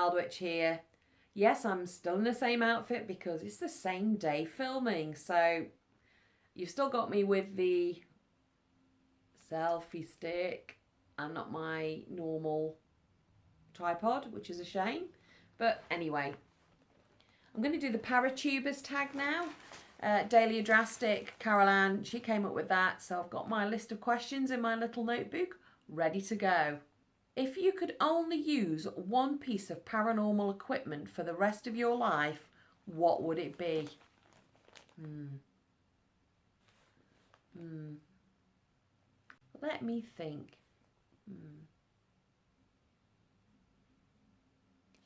Wyldwych here. Yes, I'm still in the same outfit because it's the same day filming. So you've still got me with the selfie stick and not my normal tripod, which is a shame. But anyway, I'm going to do the Paratubers tag now. Dahlya, Drastic, Carol Ann, she came up with that. So I've got my list of questions in my little notebook ready to go. If you could only use one piece of paranormal equipment for the rest of your life, what would it be? Let me think.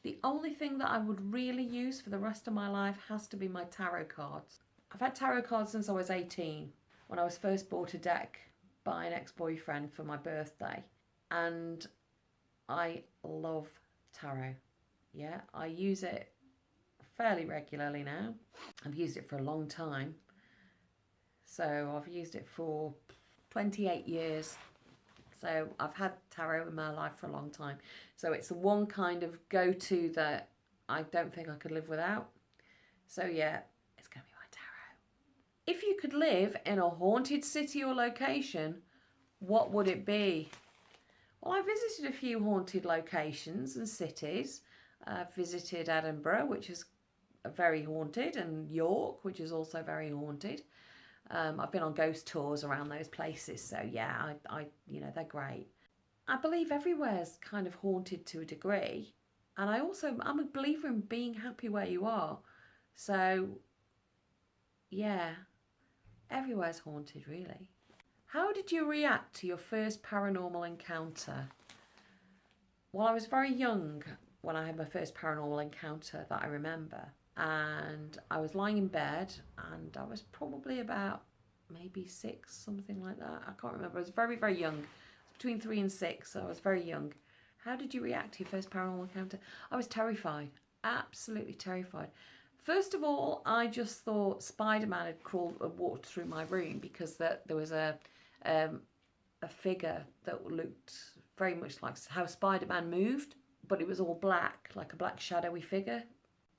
The only thing that I would really use for the rest of my life has to be my tarot cards. I've had tarot cards since I was 18, when I was first bought a deck by an ex-boyfriend for my birthday. And I love tarot. Yeah, I use it fairly regularly now. I've used it for a long time. So I've used it for 28 years. So I've had tarot in my life for a long time. So it's the one kind of go-to that I don't think I could live without. So yeah, it's going to be my tarot. If you could live in a haunted city or location, what would it be? Well, I visited a few haunted locations and cities. I've visited Edinburgh, which is very haunted, and York, which is also very haunted. I've been on ghost tours around those places, so yeah, I they're great. I believe everywhere's kind of haunted to a degree, and I'm a believer in being happy where you are. So yeah, everywhere's haunted, really. How did you react to your first paranormal encounter? Well, I was very young when I had my first paranormal encounter that I remember. And I was lying in bed and I was probably about maybe 6, something like that. I can't remember. I was very, very young. Between 3 and 6, so I was very young. How did you react to your first paranormal encounter? I was terrified. Absolutely terrified. First of all, I just thought Spider-Man had walked through my room because there was a figure that looked very much like how Spider-Man moved, but it was all black, like a black shadowy figure.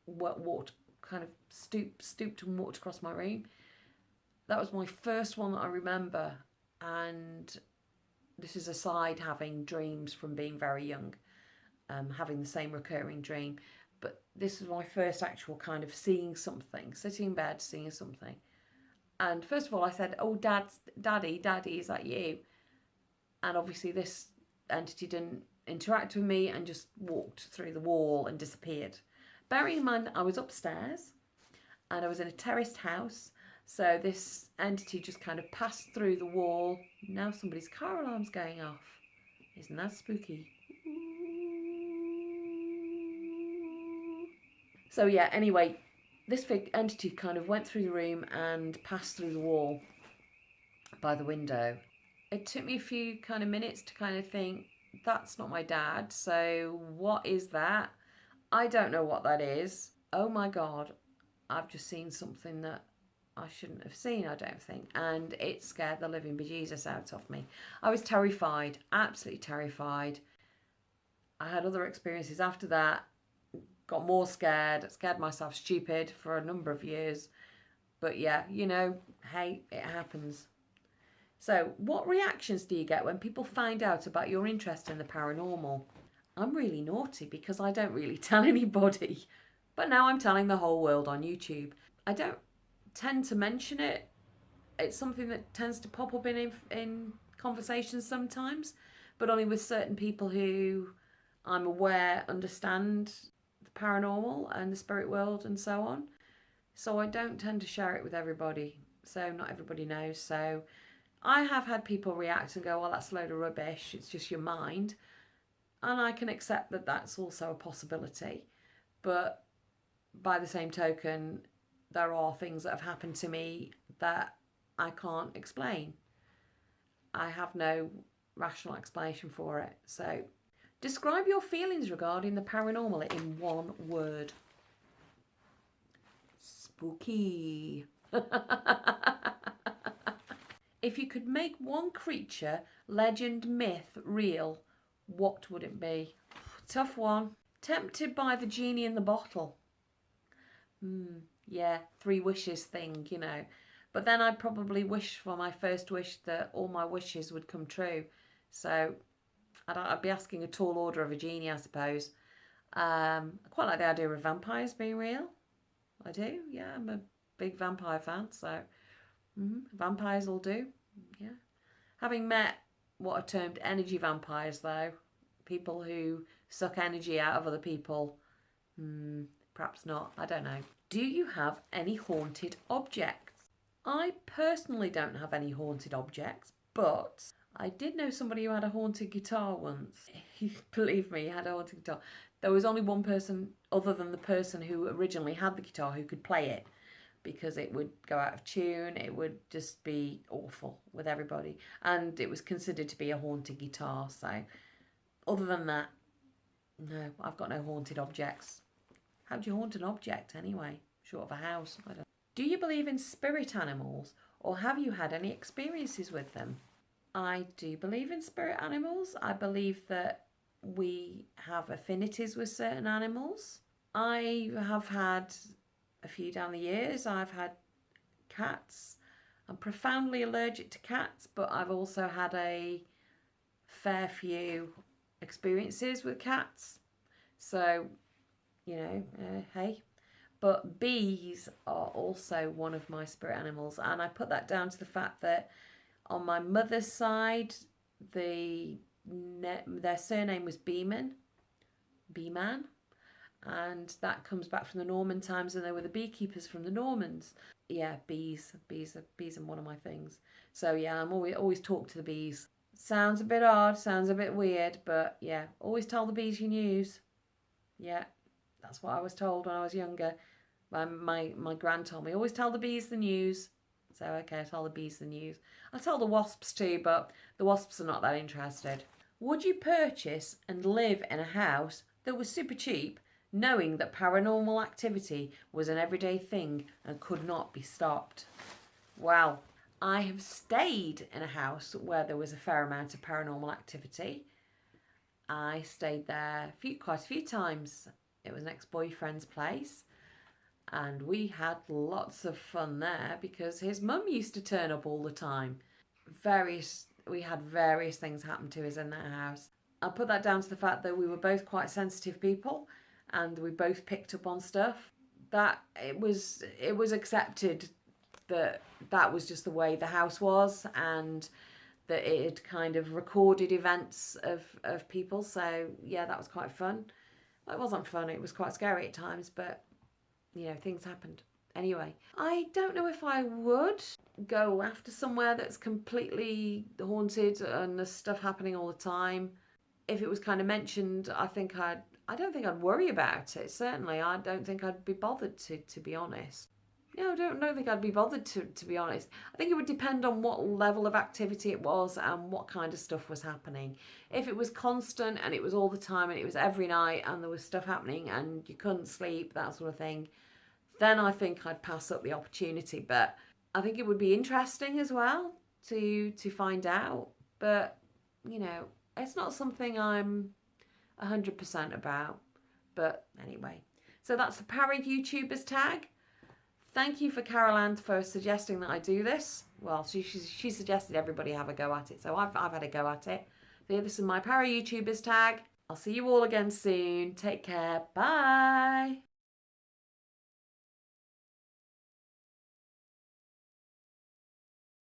Walked, kind of stooped and walked across my room. That was my first one that I remember, and this is aside having dreams from being very young, having the same recurring dream. But this was my first actual kind of seeing something, sitting in bed, seeing something. And first of all, I said, "Oh, Daddy, is that you?" And obviously this entity didn't interact with me and just walked through the wall and disappeared. Bearing in mind I was upstairs and I was in a terraced house, so this entity just kind of passed through the wall. Now somebody's car alarm's going off. Isn't that spooky? So yeah, anyway, this entity kind of went through the room and passed through the wall by the window. It took me a few kind of minutes to kind of think, that's not my dad, so what is that? I don't know what that is. Oh my God, I've just seen something that I shouldn't have seen, I don't think. And it scared the living bejesus out of me. I was terrified, absolutely terrified. I had other experiences after that, got more scared myself stupid for a number of years. But yeah, hey, it happens. So what reactions do you get when people find out about your interest in the paranormal? I'm really naughty because I don't really tell anybody. But now I'm telling the whole world on YouTube. I don't tend to mention it. It's something that tends to pop up in conversations sometimes, but only with certain people who I'm aware understand the paranormal and the spirit world and so on. So I don't tend to share it with everybody. So not everybody knows. So I have had people react and go, well, that's a load of rubbish. It's just your mind. And I can accept that that's also a possibility. But by the same token, there are things that have happened to me that I can't explain. I have no rational explanation for it. So describe your feelings regarding the paranormal in one word. Spooky. If you could make one creature, legend, myth, real, what would it be? Tough one. Tempted by the genie in the bottle. Yeah, 3 wishes thing, you know. But then I'd probably wish for my first wish that all my wishes would come true. So I'd be asking a tall order of a genie, I suppose. I quite like the idea of vampires being real. I do, yeah. I'm a big vampire fan, so vampires will do, yeah. Having met what are termed energy vampires, though, people who suck energy out of other people, perhaps not. I don't know. Do you have any haunted objects? I personally don't have any haunted objects, but I did know somebody who had a haunted guitar once. Believe me, he had a haunted guitar. There was only one person other than the person who originally had the guitar who could play it, because it would go out of tune. It would just be awful with everybody. And it was considered to be a haunted guitar. So other than that, no, I've got no haunted objects. How do you haunt an object anyway? Short of a house, I don't know. Do you believe in spirit animals, or have you had any experiences with them? I do believe in spirit animals. I believe that we have affinities with certain animals. I have had a few down the years. I've had cats. I'm profoundly allergic to cats, but I've also had a fair few experiences with cats. So, you know, hey. But bees are also one of my spirit animals, and I put that down to the fact that on my mother's side, their surname was Beeman, and that comes back from the Norman times, and they were the beekeepers from the Normans. Yeah, bees are one of my things. So yeah, I'm always talk to the bees. Sounds a bit odd, sounds a bit weird, but yeah, always tell the bees your news. Yeah, that's what I was told when I was younger. My gran told me, always tell the bees the news. So okay, I tell the bees the news. I tell the wasps too, but the wasps are not that interested. Would you purchase and live in a house that was super cheap, knowing that paranormal activity was an everyday thing and could not be stopped? Well, I have stayed in a house where there was a fair amount of paranormal activity. I stayed there quite a few times. It was an ex-boyfriend's place, and we had lots of fun there because his mum used to turn up all the time. We had various things happen to us in that house. I put that down to the fact that we were both quite sensitive people, and we both picked up on stuff. That it was accepted that was just the way the house was, and that it had kind of recorded events of people. So yeah, that was quite fun. Well, it wasn't fun, it was quite scary at times, but you know, things happened. Anyway, I don't know if I would go after somewhere that's completely haunted and there's stuff happening all the time. If it was kind of mentioned, I don't think I'd worry about it. Certainly, I don't think I'd be bothered to be honest. Yeah, I don't think I'd be bothered to be honest. I think it would depend on what level of activity it was and what kind of stuff was happening. If it was constant and it was all the time and it was every night and there was stuff happening and you couldn't sleep, that sort of thing, then I think I'd pass up the opportunity. But I think it would be interesting as well to find out. But, you know, it's not something I'm 100% about. But anyway, so that's the Para YouTubers tag. Thank you for Carol Ann for suggesting that I do this. Well, she suggested everybody have a go at it, so I've had a go at it. So yeah, this is my Para YouTubers tag. I'll see you all again soon. Take care. Bye.